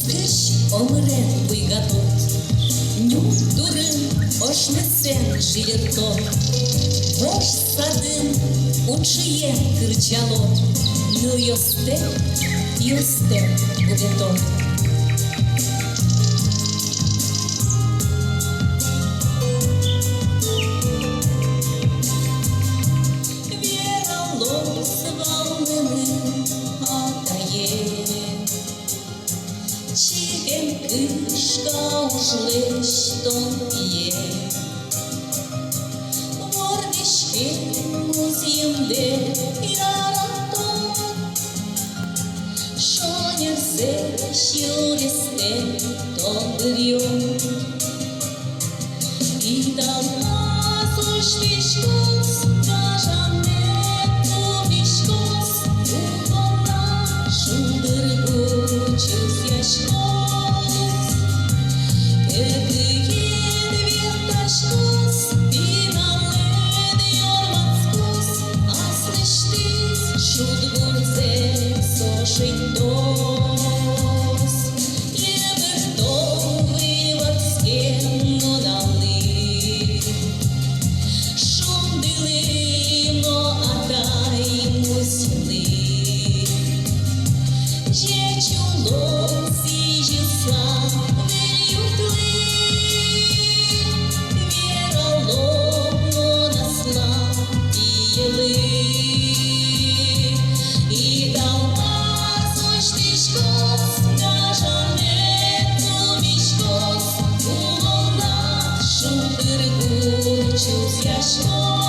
скрізь омре вигадот, ню дурин ош несе жилетко, вож садин учиє кричало, ну йосте буде то. Чигем кишка ушлеш тон п'є, ворнички музім де яратон, що не все щурісте то берьом. І там нас мішкос, кажане у мішкос, у нашу берегу чусь яшкос. Чусь яшко.